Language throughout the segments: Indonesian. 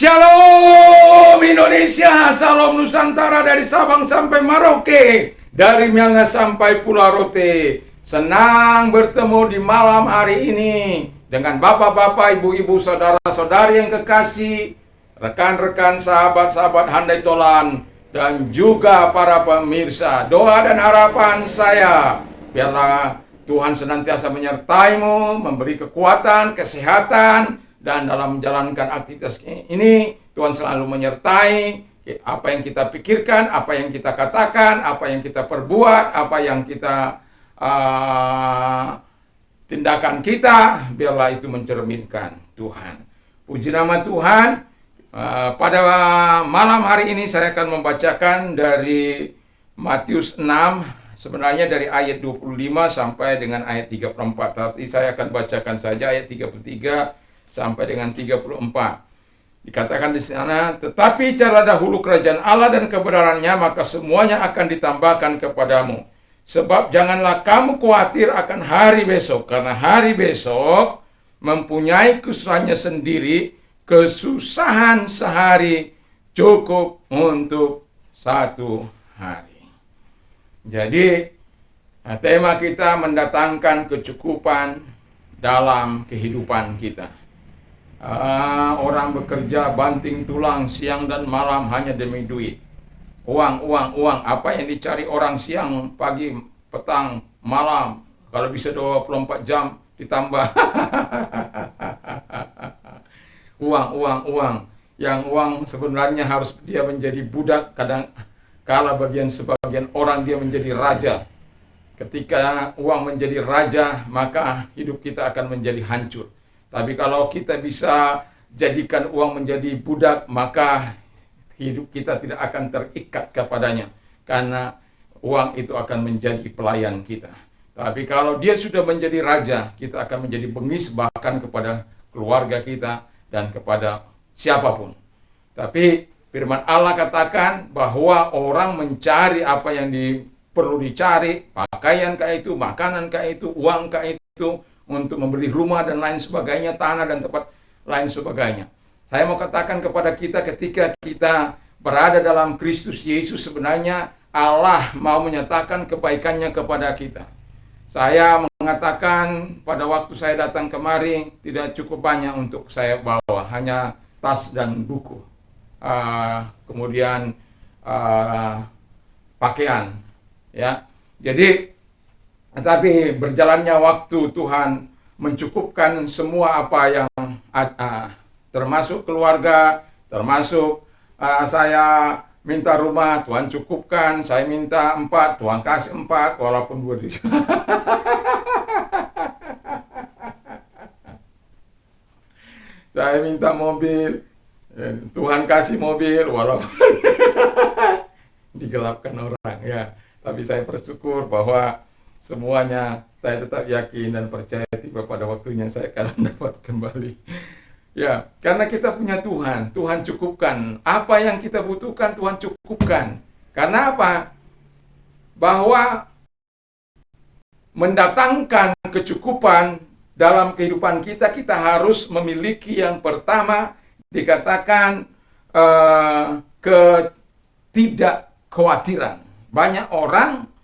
Shalom Indonesia, salam Nusantara dari Sabang sampai Merauke, dari Miangas sampai Pulau Rote. Senang bertemu di malam hari ini dengan bapak-bapak, ibu-ibu, saudara-saudari yang kekasih, rekan-rekan, sahabat-sahabat handai tolan, dan juga para pemirsa. Doa dan harapan saya, biarlah Tuhan senantiasa menyertaimu, memberi kekuatan, kesehatan, dan dalam menjalankan aktivitas ini, Tuhan selalu menyertai apa yang kita pikirkan, apa yang kita katakan, apa yang kita perbuat, apa yang kita tindakan kita, biarlah itu mencerminkan Tuhan. Puji nama Tuhan. Pada malam hari ini saya akan membacakan dari Matius 6, sebenarnya dari ayat 25 sampai dengan ayat 34. Tapi saya akan bacakan saja ayat 33 sampai dengan 34. Dikatakan di sana, tetapi carilah dahulu kerajaan Allah dan kebenarannya, maka semuanya akan ditambahkan kepadamu. Sebab janganlah kamu khawatir akan hari besok, karena hari besok mempunyai kesusahannya sendiri. Kesusahan sehari cukup untuk satu hari. Jadi, tema kita mendatangkan kecukupan dalam kehidupan kita. Orang bekerja banting tulang siang dan malam hanya demi duit. Uang. Apa yang dicari orang siang, pagi, petang, malam. Kalau bisa 24 jam ditambah. Uang. Yang uang sebenarnya harus dia menjadi budak. Kala sebagian orang dia menjadi raja. Ketika uang menjadi raja, maka hidup kita akan menjadi hancur. Tapi kalau kita bisa jadikan uang menjadi budak, maka hidup kita tidak akan terikat kepadanya. Karena uang itu akan menjadi pelayan kita. Tapi kalau dia sudah menjadi raja, kita akan menjadi bengis bahkan kepada keluarga kita dan kepada siapapun. Tapi firman Allah katakan bahwa orang mencari apa yang perlu dicari, pakaian kah itu, makanan kah itu, uang kah itu, untuk membeli rumah dan lain sebagainya, tanah dan tempat lain sebagainya. Saya mau katakan kepada kita, ketika kita berada dalam Kristus Yesus, sebenarnya Allah mau menyatakan kebaikannya kepada kita. Saya mengatakan pada waktu saya datang kemari, tidak cukup banyak untuk saya bawa, hanya tas dan buku, kemudian pakaian, ya. Jadi tetapi berjalannya waktu, Tuhan mencukupkan semua apa yang ada, termasuk keluarga, termasuk saya minta rumah, Tuhan cukupkan. Saya minta 4, Tuhan kasih 4, walaupun 2. Saya minta mobil, Tuhan kasih mobil, walaupun digelapkan orang, ya. Tapi saya bersyukur bahwa semuanya saya tetap yakin dan percaya tiba pada waktunya saya akan dapat kembali. Ya, karena kita punya Tuhan, Tuhan cukupkan. Apa yang kita butuhkan, Tuhan cukupkan. Karena apa? Bahwa mendatangkan kecukupan dalam kehidupan kita, kita harus memiliki yang pertama, dikatakan ketidakkhawatiran. Banyak orang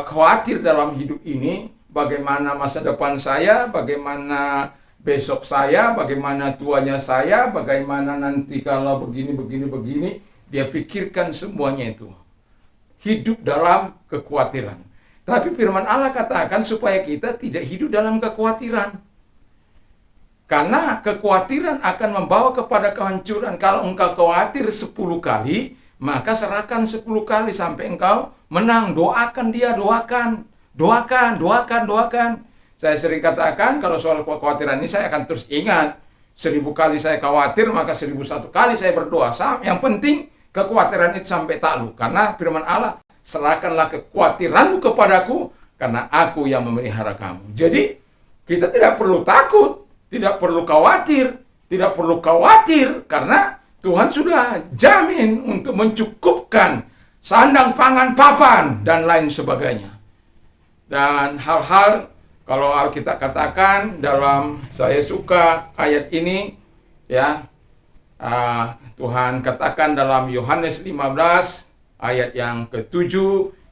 khawatir dalam hidup ini, bagaimana masa depan saya, bagaimana besok saya, bagaimana tuanya saya, bagaimana nanti kalau begini. Dia pikirkan semuanya itu. Hidup dalam kekhawatiran. Tapi firman Allah katakan supaya kita tidak hidup dalam kekhawatiran. Karena kekhawatiran akan membawa kepada kehancuran. Kalau engkau khawatir 10 kali, maka serahkan 10 kali sampai engkau menang. Doakan dia, doakan. Saya sering katakan, kalau soal kekhawatiran ini saya akan terus ingat. 1000 kali saya khawatir, maka 1001 kali saya berdoa. Yang penting kekhawatiran itu sampai takluk. Karena firman Allah, serahkanlah kekhawatiranmu kepadaku, karena aku yang memelihara kamu. Jadi kita tidak perlu takut, tidak perlu khawatir, karena Tuhan sudah jamin untuk mencukupkan sandang, pangan, papan, dan lain sebagainya. Dan hal-hal, kalau Alkitab katakan dalam, saya suka ayat ini, ya, Tuhan katakan dalam Yohanes 15 ayat yang ke-7,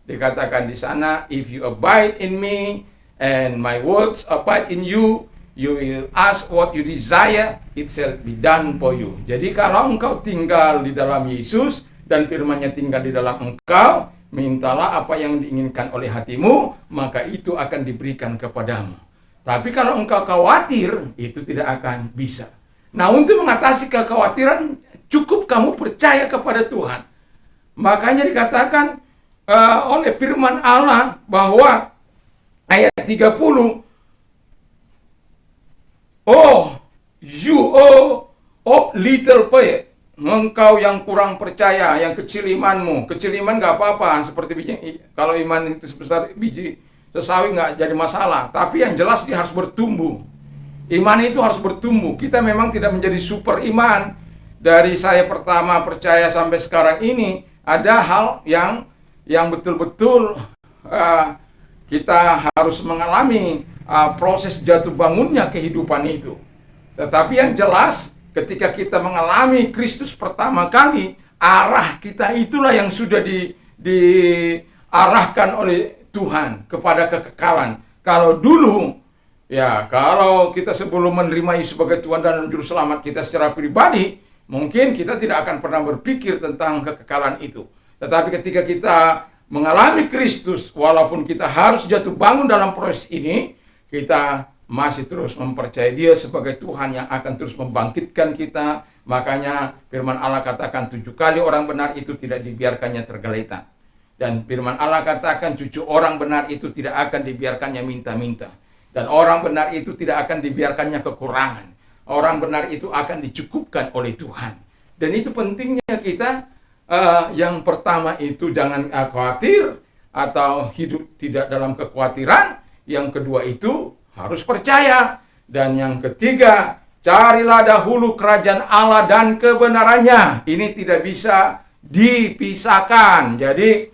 dikatakan di sana, if you abide in me and my words abide in you, you will ask what you desire, it shall be done for you. Jadi kalau engkau tinggal di dalam Yesus dan firman-Nya tinggal di dalam engkau, mintalah apa yang diinginkan oleh hatimu, maka itu akan diberikan kepadamu. Tapi kalau engkau khawatir, itu tidak akan bisa. Nah, untuk mengatasi kekhawatiran, cukup kamu percaya kepada Tuhan. Makanya dikatakan oleh firman Allah bahwa ayat 30, oh, you of little faith, engkau yang kurang percaya, yang kecil imanmu. Kecil iman gak apa-apa, seperti biji, kalau iman itu sebesar biji sesawi nggak jadi masalah. Tapi yang jelas dia harus bertumbuh. Iman itu harus bertumbuh. Kita memang tidak menjadi super iman. Dari saya pertama percaya sampai sekarang ini, ada hal yang betul-betul kita harus mengalami proses jatuh bangunnya kehidupan itu. Tetapi yang jelas, ketika kita mengalami Kristus pertama kali, arah kita itulah yang sudah diarahkan oleh Tuhan kepada kekekalan. Kalau dulu, ya, kalau kita sebelum menerima Yesus sebagai Tuhan dan Juru Selamat kita secara pribadi, mungkin kita tidak akan pernah berpikir tentang kekekalan itu. Tetapi ketika kita mengalami Kristus, walaupun kita harus jatuh bangun dalam proses ini, kita masih terus mempercayai Dia sebagai Tuhan yang akan terus membangkitkan kita. Makanya firman Allah katakan 7 kali orang benar itu tidak dibiarkannya tergeletak. Dan firman Allah katakan cucu orang benar itu tidak akan dibiarkannya minta-minta. Dan orang benar itu tidak akan dibiarkannya kekurangan. Orang benar itu akan dicukupkan oleh Tuhan. Dan itu pentingnya kita, yang pertama itu jangan khawatir atau hidup tidak dalam kekhawatiran. Yang kedua itu harus percaya. Dan yang ketiga, carilah dahulu kerajaan Allah dan kebenarannya. Ini tidak bisa dipisahkan. Jadi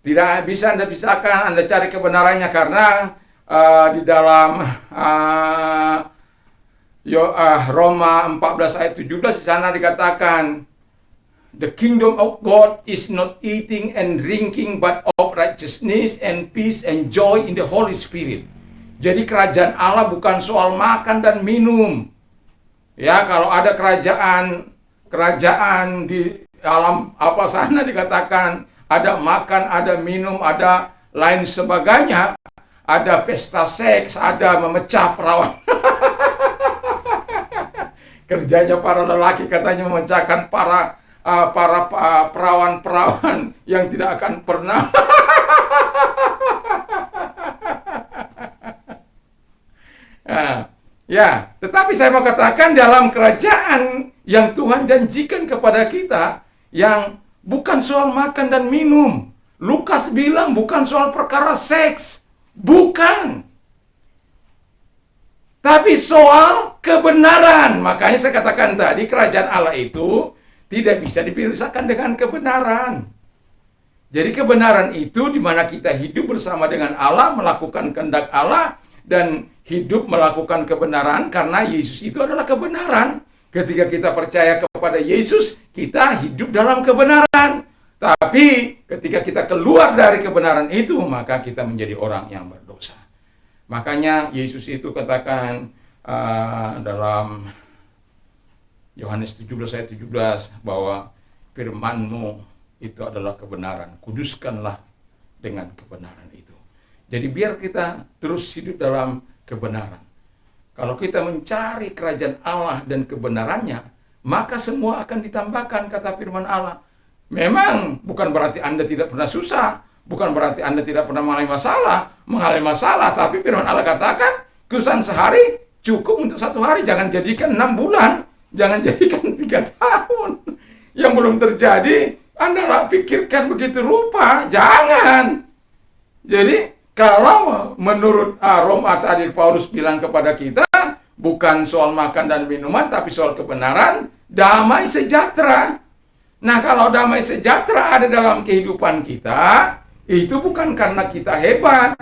tidak bisa Anda pisahkan, Anda cari kebenarannya, karena di dalam Roma 14 ayat 17 di sana dikatakan, the kingdom of God is not eating and drinking, but of righteousness and peace and joy in the Holy Spirit. Jadi kerajaan Allah bukan soal makan dan minum. Ya, kalau ada kerajaan di alam apa sana dikatakan ada makan, ada minum, ada lain sebagainya, ada pesta seks, ada memecah perawan. Kerjanya para lelaki katanya memecahkan para perawan-perawan yang tidak akan pernah. Ya, tetapi saya mau katakan dalam kerajaan yang Tuhan janjikan kepada kita, yang bukan soal makan dan minum. Lukas bilang bukan soal perkara seks. Bukan. Tapi soal kebenaran. Makanya saya katakan tadi, kerajaan Allah itu tidak bisa dipisahkan dengan kebenaran. Jadi kebenaran itu di mana kita hidup bersama dengan Allah, melakukan kehendak Allah, dan hidup melakukan kebenaran, karena Yesus itu adalah kebenaran. Ketika kita percaya kepada Yesus, kita hidup dalam kebenaran. Tapi ketika kita keluar dari kebenaran itu, maka kita menjadi orang yang berdosa. Makanya Yesus itu katakan dalam Yohanes 17 ayat 17 bahwa firman-Mu itu adalah kebenaran. Kuduskanlah dengan kebenaran itu. Jadi biar kita terus hidup dalam kebenaran. Kalau kita mencari kerajaan Allah dan kebenarannya, maka semua akan ditambahkan, kata firman Allah. Memang bukan berarti Anda tidak pernah susah, bukan berarti Anda tidak pernah mengalami masalah, tapi firman Allah katakan, kesusahan sehari cukup untuk 1 hari, jangan jadikan 6 bulan, jangan jadikan 3 tahun. Yang belum terjadi, Anda pikirkan begitu rupa, jangan. Jadi, kalau menurut Roma tadi Paulus bilang kepada kita, bukan soal makan dan minuman, tapi soal kebenaran, damai sejahtera. Nah, kalau damai sejahtera ada dalam kehidupan kita, itu bukan karena kita hebat.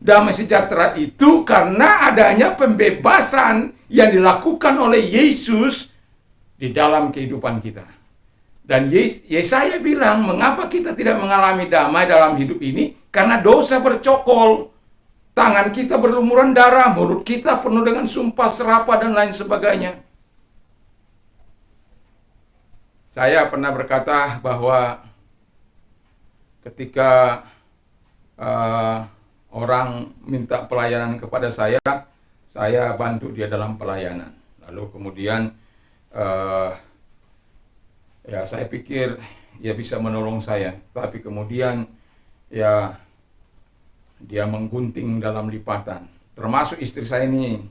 Damai sejahtera itu karena adanya pembebasan yang dilakukan oleh Yesus di dalam kehidupan kita. Dan Yesaya bilang, mengapa kita tidak mengalami damai dalam hidup ini? Karena dosa bercokol. Tangan kita berlumuran darah, mulut kita penuh dengan sumpah serapah dan lain sebagainya. Saya pernah berkata bahwa ketika orang minta pelayanan kepada saya bantu dia dalam pelayanan. Lalu kemudian ya saya pikir ya bisa menolong saya, tapi kemudian ya dia menggunting dalam lipatan. Termasuk istri saya ini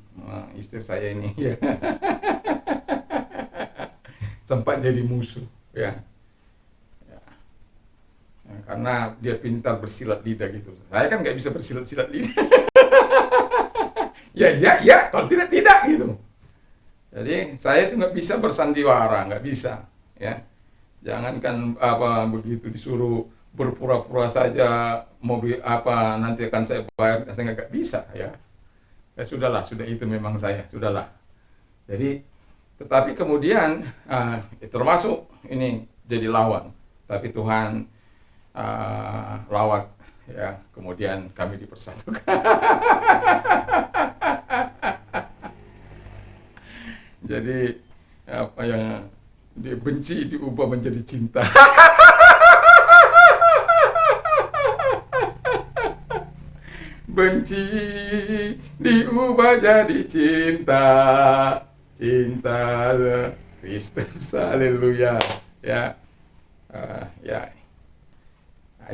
ya sempat jadi musuh ya. Karena dia pintar bersilat lidah gitu. Saya kan nggak bisa bersilat-silat lidah. ya, kalau tidak gitu. Jadi saya itu nggak bisa bersandiwara, nggak bisa. Ya, jangankan begitu disuruh berpura-pura saja mobil nanti akan saya bayar, saya nggak bisa ya. Ya sudahlah, sudah itu memang saya, sudahlah. Jadi, tetapi kemudian termasuk ini jadi lawan, tapi Tuhan lawat ya, kemudian kami dipersatukan. Jadi apa yang dibenci diubah menjadi cinta. Benci diubah jadi cinta, cinta Kristus, haleluya ya. Nah,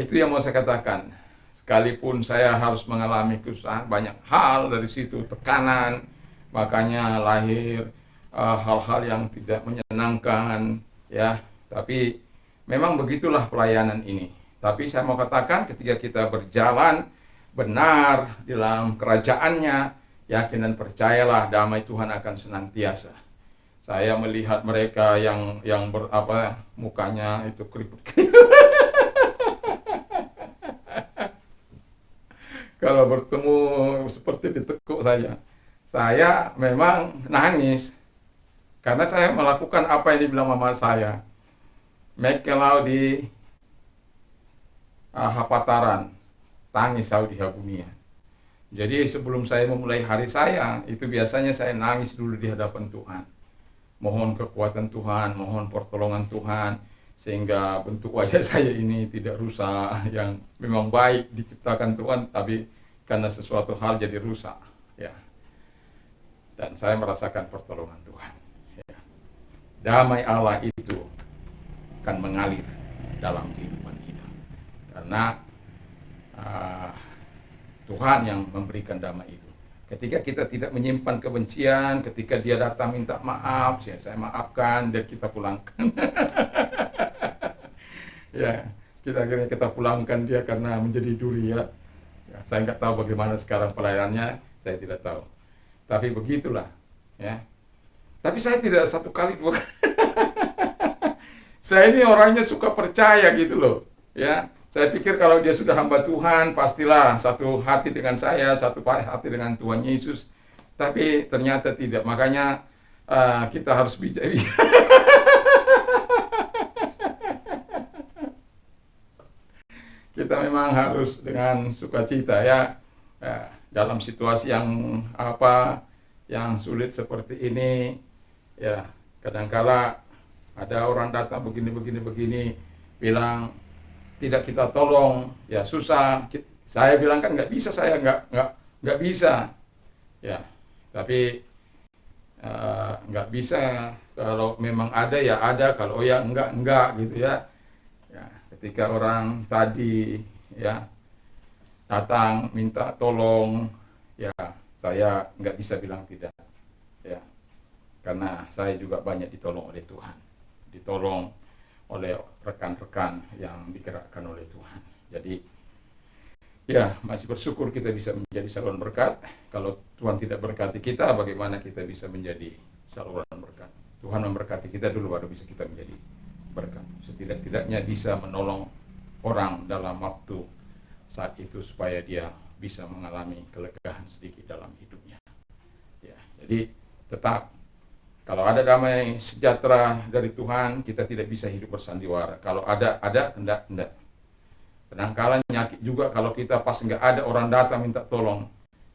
itu yang mau saya katakan. Sekalipun saya harus mengalami kesusahan banyak hal dari situ, tekanan, makanya lahir hal-hal yang tidak menyenangkan ya, tapi memang begitulah pelayanan ini. Tapi saya mau katakan, ketika kita berjalan benar di dalam kerajaannya, yakin dan percayalah damai Tuhan akan senantiasa. Saya melihat mereka yang mukanya itu keriput-keriput. Kalau bertemu seperti ditekuk saja, saya memang nangis. Karena saya melakukan apa yang dibilang mama saya. Mekelau di hapataran, tangis sau di habunia. Jadi sebelum saya memulai hari saya, itu biasanya saya nangis dulu di hadapan Tuhan. Mohon kekuatan Tuhan, mohon pertolongan Tuhan, sehingga bentuk wajah saya ini tidak rusak, yang memang baik diciptakan Tuhan, tapi karena sesuatu hal jadi rusak. Ya. Dan saya merasakan pertolongan Tuhan. Damai Allah itu akan mengalir dalam kehidupan kita. Karena Tuhan yang memberikan damai itu. Ketika kita tidak menyimpan kebencian, ketika dia datang minta maaf, saya maafkan dan kita pulangkan. Ya, kita pulangkan dia karena menjadi duri ya. Saya nggak tahu bagaimana sekarang pelayanannya, saya tidak tahu. Tapi begitulah, ya. Tapi saya tidak satu kali dua kali. Saya ini orangnya suka percaya gitu loh, ya. Saya pikir kalau dia sudah hamba Tuhan, pastilah satu hati dengan saya, satu hati dengan Tuhan Yesus. Tapi ternyata tidak. Makanya kita harus bijak. Kita memang harus dengan sukacita ya. Dalam situasi yang sulit seperti ini. Ya, kadangkala ada orang datang begini, bilang tidak kita tolong, ya susah. Saya bilang kan nggak bisa, saya nggak bisa, ya. Tapi nggak bisa. Kalau memang ada ya ada, kalau ya enggak gitu ya. Ya, ketika orang tadi ya datang minta tolong, ya saya nggak bisa bilang tidak, ya. Karena saya juga banyak ditolong oleh Tuhan, ditolong oleh rekan-rekan yang digerakkan oleh Tuhan. Jadi ya masih bersyukur kita bisa menjadi saluran berkat. Kalau Tuhan tidak berkati kita, bagaimana kita bisa menjadi saluran berkat? Tuhan memberkati kita dulu baru bisa kita menjadi berkat. Setidak-tidaknya bisa menolong orang dalam waktu saat itu supaya dia bisa mengalami kelegaan sedikit dalam hidupnya. Ya, jadi tetap Kalau ada damai sejahtera dari Tuhan, kita tidak bisa hidup bersandiwara. Kalau ada, enggak. Kadang-kala nyakit juga kalau kita pas nggak ada orang datang minta tolong,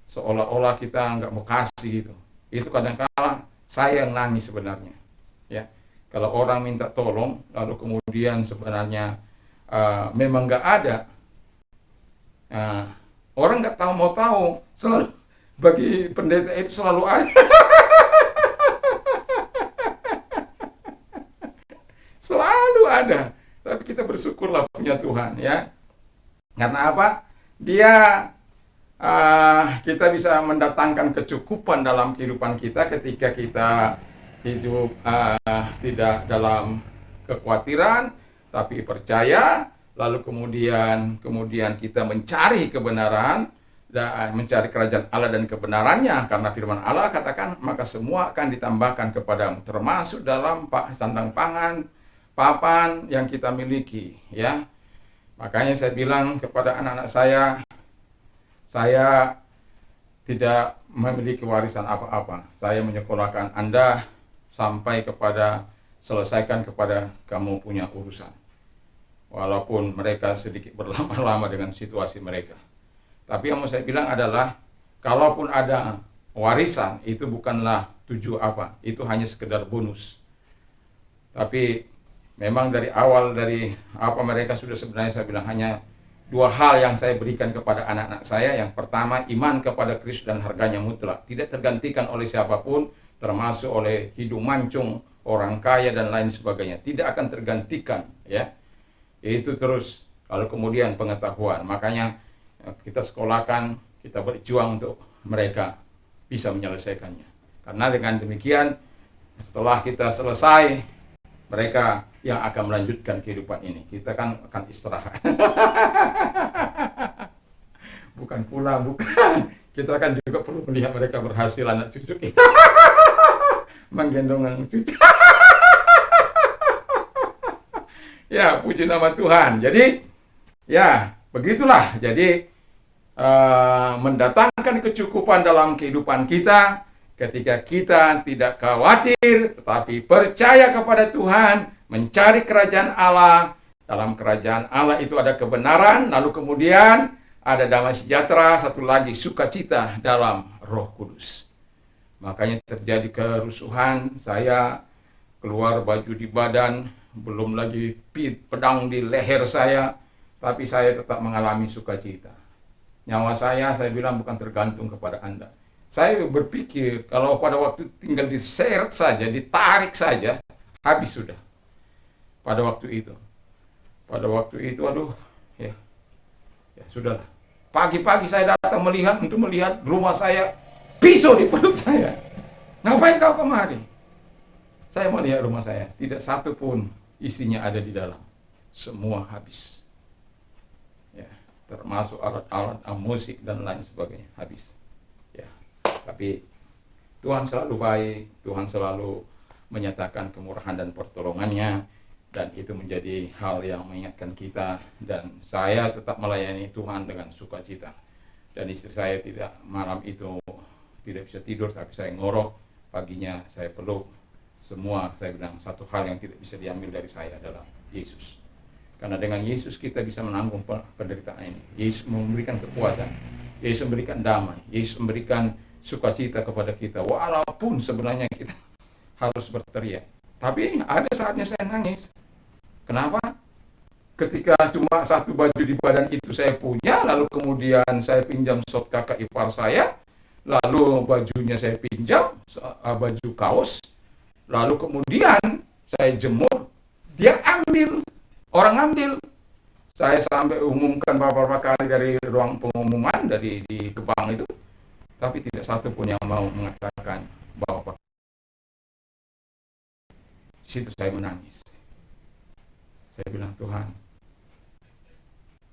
seolah-olah kita nggak mau kasih gitu. Itu kadang-kala saya yang nangis sebenarnya. Ya, kalau orang minta tolong, lalu kemudian sebenarnya memang nggak ada, uh, orang nggak tahu mau tahu, selalu bagi pendeta itu selalu ada. Selalu ada. Tapi kita bersyukurlah punya Tuhan ya. Karena apa? Dia kita bisa mendatangkan kecukupan dalam kehidupan kita ketika kita hidup tidak dalam kekhawatiran, tapi percaya. Lalu kemudian kita mencari kebenaran dan mencari kerajaan Allah dan kebenarannya, karena firman Allah katakan maka semua akan ditambahkan kepadamu, termasuk dalam sandang pangan, papan yang kita miliki ya. Makanya saya bilang kepada anak-anak saya tidak memiliki warisan apa-apa. Saya menyekolahkan Anda sampai kepada selesaikan kepada kamu punya urusan. Walaupun mereka sedikit berlama-lama dengan situasi mereka. Tapi yang mau saya bilang adalah, kalaupun ada warisan, itu bukanlah tujuan apa. Itu hanya sekedar bonus. Tapi memang dari awal, dari apa mereka sudah sebenarnya saya bilang, hanya dua hal yang saya berikan kepada anak-anak saya. Yang pertama, iman kepada Kristus dan harganya mutlak. Tidak tergantikan oleh siapapun, termasuk oleh hidung mancung, orang kaya dan lain sebagainya. Tidak akan tergantikan ya. Itu terus. Lalu kemudian pengetahuan. Makanya kita sekolahkan, kita berjuang untuk mereka bisa menyelesaikannya. Karena dengan demikian, setelah kita selesai, mereka yang akan melanjutkan kehidupan ini. Kita kan akan istirahat. Bukan. Kita kan juga perlu melihat mereka berhasil, anak cucu kita. Menggendong anak cucu. Ya, puji nama Tuhan. Jadi, ya, begitulah. Jadi, mendatangkan kecukupan dalam kehidupan kita ketika kita tidak khawatir, tetapi percaya kepada Tuhan, mencari kerajaan Allah. Dalam kerajaan Allah itu ada kebenaran, lalu kemudian ada damai sejahtera, satu lagi sukacita dalam Roh Kudus. Makanya terjadi kerusuhan, saya keluar baju di badan, belum lagi pedang di leher saya, tapi saya tetap mengalami sukacita. Nyawa saya bilang bukan tergantung kepada Anda. Saya berpikir kalau pada waktu tinggal diseret saja, ditarik saja, habis sudah. Pada waktu itu, aduh, ya sudahlah. Pagi-pagi saya datang untuk melihat rumah saya, pisau di perut saya. Ngapain kau kemari? Saya melihat rumah saya, tidak satu pun isinya ada di dalam. Semua habis. Ya, termasuk alat-alat musik dan lain sebagainya, habis. Ya, tapi Tuhan selalu baik, Tuhan selalu menyatakan kemurahan dan pertolongannya, dan itu menjadi hal yang mengingatkan kita. Dan saya tetap melayani Tuhan dengan sukacita. Dan istri saya malam itu tidak bisa tidur, tapi saya ngorok, paginya saya peluk. Semua saya bilang, satu hal yang tidak bisa diambil dari saya adalah Yesus. Karena dengan Yesus kita bisa menanggung penderitaan ini. Yesus memberikan kekuatan, Yesus memberikan damai, Yesus memberikan sukacita kepada kita. Walaupun sebenarnya kita harus berteriak. Tapi ada saatnya saya nangis. Kenapa? Ketika cuma satu baju di badan itu saya punya, lalu kemudian saya pinjam shot kakak ipar saya, lalu bajunya saya pinjam, baju kaos, lalu kemudian saya jemur, dia ambil, orang ambil. Saya sampai umumkan beberapa kali dari ruang pengumuman, di gerbang itu, tapi tidak satu pun yang mau mengatakan bahwa di situ saya menangis. Saya bilang, Tuhan,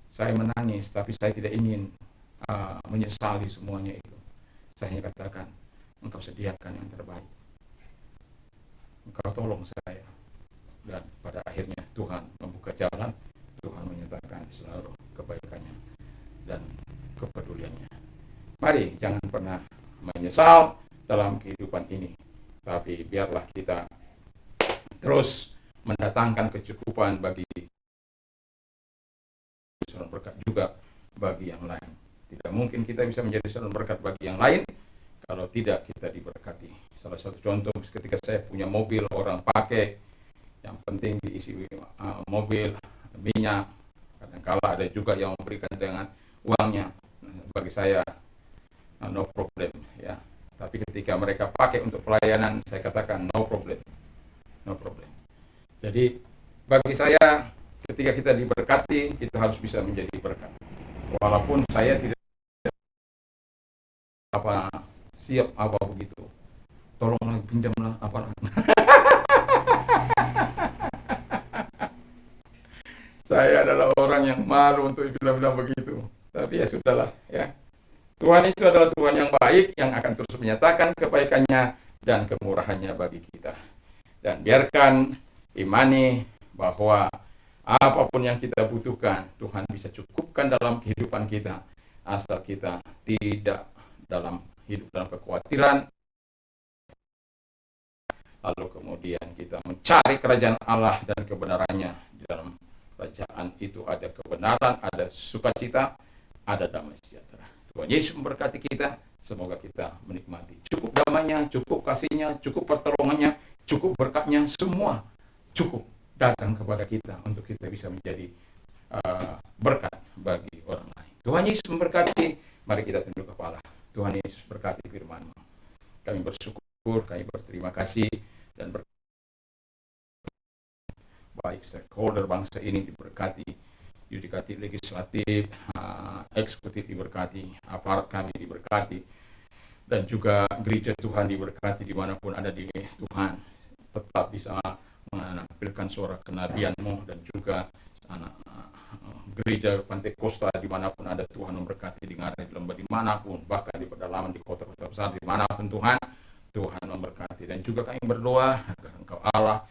saya menangis, tapi saya tidak ingin menyesali semuanya itu. Saya hanya katakan, Engkau sediakan yang terbaik. Engkau tolong saya. Dan pada akhirnya Tuhan membuka jalan, Tuhan menyatakan selalu kebaikannya dan kepeduliannya. Mari jangan pernah menyesal dalam kehidupan ini, tapi biarlah kita terus mendatangkan kecukupan bagi saluran berkat juga bagi yang lain. Tidak mungkin kita bisa menjadi saluran berkat bagi yang lain kalau tidak kita diberkati. Salah satu contoh ketika saya punya mobil orang pakai, yang penting diisi mobil minyak. Kadang-kala ada juga yang memberikan dengan uangnya. Bagi saya no problem ya. Tapi ketika mereka pakai untuk pelayanan, saya katakan no problem. No problem. Jadi bagi saya ketika kita diberkati, kita harus bisa menjadi berkat. Walaupun saya tidak siap begitu. Tolonglah pinjamlah apa. Saya adalah orang yang malu untuk bilang begitu. Tapi ya sudahlah ya. Tuhan itu adalah Tuhan yang baik yang akan terus menyatakan kebaikannya dan kemurahannya bagi kita. Dan biarkan imani bahwa apapun yang kita butuhkan, Tuhan bisa cukupkan dalam kehidupan kita, asal kita tidak hidup dalam kekhawatiran, lalu kemudian kita mencari kerajaan Allah dan kebenarannya. Di dalam kerajaan itu ada kebenaran, ada sukacita, ada damai sejahtera. Tuhan Yesus memberkati kita, semoga kita menikmati cukup damainya, cukup kasihnya, cukup pertolongannya, cukup berkatnya, semua cukup datang kepada kita untuk kita bisa menjadi berkat bagi orang lain. Tuhan Yesus memberkati, mari kita tunduk kepala. Tuhan Yesus berkati firman-Mu. Kami bersyukur, kami berterima kasih, dan baik stakeholder bangsa ini diberkati, yudikatif, legislatif, eksekutif diberkati, aparat kami diberkati, dan juga gereja Tuhan diberkati dimanapun ada di Tuhan, tetap bisa menampilkan suara kenabian-Mu, dan juga gereja Pantekosta dimanapun ada Tuhan memberkati, di Ngarai, di lembah dimanapun, bahkan di pedalaman, di kota-kota besar dimanapun Tuhan memberkati. Dan juga kami berdoa agar Engkau Allah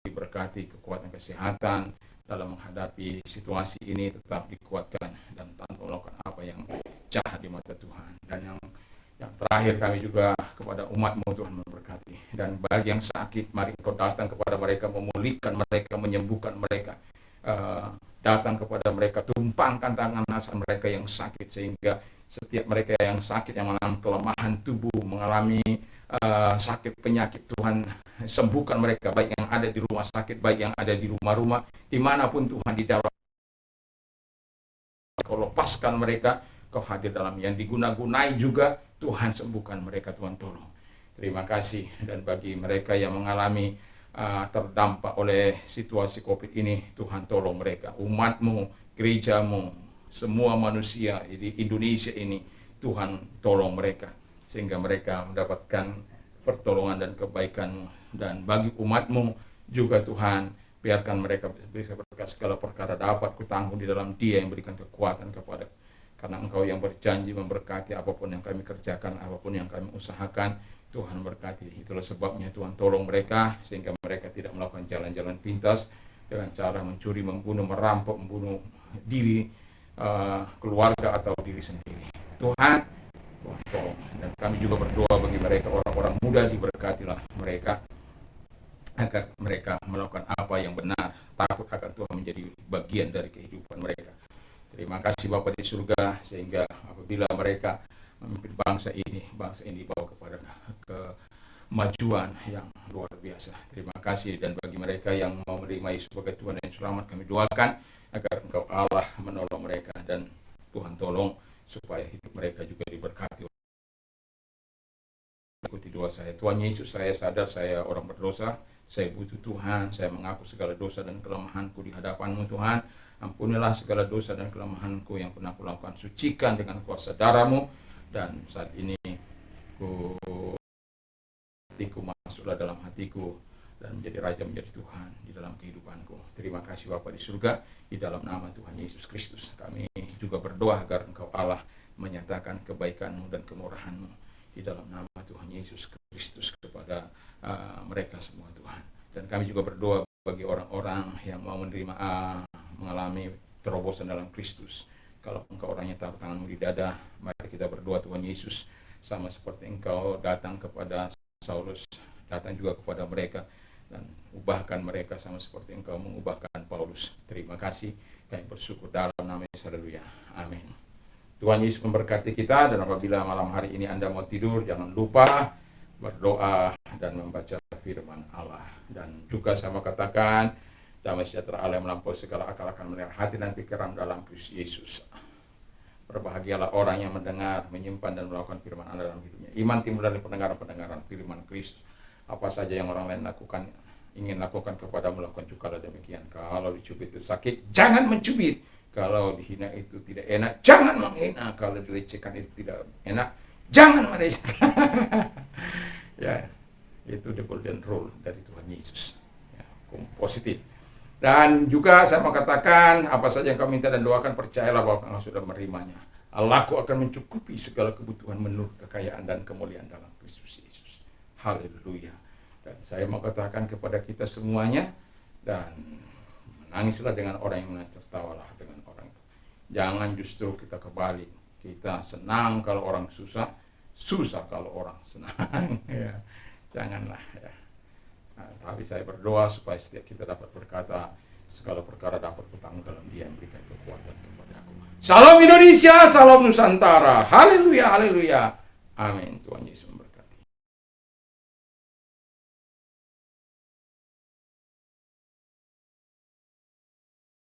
diberkati kekuatan kesehatan dalam menghadapi situasi ini, tetap dikuatkan dan tanpa melakukan apa yang jahat di mata Tuhan. Dan yang terakhir, kami juga kepada umat-Mu Tuhan memberkati. Dan bagi yang sakit, mari Engkau datang kepada mereka, memulihkan mereka, menyembuhkan mereka. Datang kepada mereka, tumpangkan tangan asal mereka yang sakit, sehingga setiap mereka yang sakit, yang mengalami kelemahan tubuh, mengalami sakit penyakit, Tuhan sembuhkan mereka, baik yang ada di rumah sakit, baik yang ada di rumah-rumah, dimanapun Tuhan di dalam. Kau lepaskan mereka, Kau hadir dalam yang diguna-gunai juga, Tuhan sembuhkan mereka, Tuhan tolong. Terima kasih. Dan bagi mereka yang mengalami terdampak oleh situasi COVID ini, Tuhan tolong mereka, umat-Mu, gereja-Mu, semua manusia di Indonesia ini, Tuhan tolong mereka, sehingga mereka mendapatkan pertolongan dan kebaikan. Dan bagi umat-Mu juga Tuhan, biarkan mereka bisa berkat segala perkara dapat kutanggung di dalam Dia yang berikan kekuatan kepada, karena Engkau yang berjanji memberkati apapun yang kami kerjakan, apapun yang kami usahakan, Tuhan berkati. Itulah sebabnya Tuhan tolong mereka, sehingga mereka tidak melakukan jalan-jalan pintas dengan cara mencuri, membunuh, merampok, membunuh diri, keluarga atau diri sendiri. Tuhan tolong. Dan kami juga berdoa bagi mereka, orang-orang muda, diberkatilah mereka agar mereka melakukan apa yang benar, takut akan Tuhan menjadi bagian dari kehidupan mereka. Terima kasih Bapa di surga, sehingga apabila mereka memimpin bangsa ini dibawa kepada kemajuan yang luar biasa. Terima kasih. Dan bagi mereka yang mau menerima Yesus sebagai Tuhan dan Selamat, kami doakan agar Engkau Allah menolong mereka, dan Tuhan tolong supaya hidup mereka juga diberkati. Ikuti doa saya. Tuhan Yesus, saya sadar saya orang berdosa, saya butuh Tuhan, saya mengaku segala dosa dan kelemahanku di hadapan-Mu Tuhan. Ampunilah segala dosa dan kelemahanku yang pernah kulakukan, sucikan dengan kuasa darah-Mu. Dan saat ini hatiku masuklah dalam hatiku, dan menjadi Raja, menjadi Tuhan di dalam kehidupanku. Terima kasih Bapa di surga, di dalam nama Tuhan Yesus Kristus kami juga berdoa agar Engkau Allah menyatakan kebaikan-Mu dan kemurahan-Mu di dalam nama Tuhan Yesus Kristus kepada mereka semua Tuhan. Dan kami juga berdoa bagi orang-orang yang mau menerima mengalami terobosan dalam Kristus. Kalau Engkau orangnya taruh tangan-Mu di dada, mari kita berdoa Tuhan Yesus, sama seperti Engkau datang kepada Saulus, datang juga kepada mereka dan ubahkan mereka sama seperti Engkau mengubahkan Paulus. Terima kasih, kami bersyukur dalam nama Yesus. Haleluya. Amin. Tuhan Yesus memberkati kita, dan apabila malam hari ini Anda mau tidur, jangan lupa berdoa dan membaca firman Allah. Dan juga saya mau katakan, damai sejahtera Allah yang melampaui segala akal akan memelihara hati dan pikiran dalam Kristus Yesus. Berbahagialah orang yang mendengar, menyimpan dan melakukan firman Allah dalam hidupnya. Iman timbul dari pendengaran firman Kristus. Apa saja yang orang lain lakukan, ingin lakukan kepada melakukan juga demikian. Kalau dicubit itu sakit, jangan mencubit. Kalau dihina itu tidak enak, jangan menghina. Kalau dilecehkan itu tidak enak, jangan melecehkan. Ya, itu the golden rule dari Tuhan Yesus. Ya, hukum positif. Dan juga saya mau katakan, apa saja yang kau minta dan doakan, percayalah bahwa kau sudah menerimanya. Allahku akan mencukupi segala kebutuhan menurut kekayaan dan kemuliaan dalam Kristus Yesus. Haleluya. Dan saya mau katakan kepada kita semuanya, dan menangislah dengan orang yang menangis, tertawalah dengan orang itu. Jangan justru kita kebalik. Kita senang kalau orang susah, susah kalau orang senang. Ya, janganlah ya. Nah, tapi saya berdoa supaya setiap kita dapat berkata, segala perkara dapat kutanggung dalam Dia yang berikan kekuatan kepada aku. Salam Indonesia, salam Nusantara. Haleluya, haleluya. Amin. Tuhan Yesus memberkati.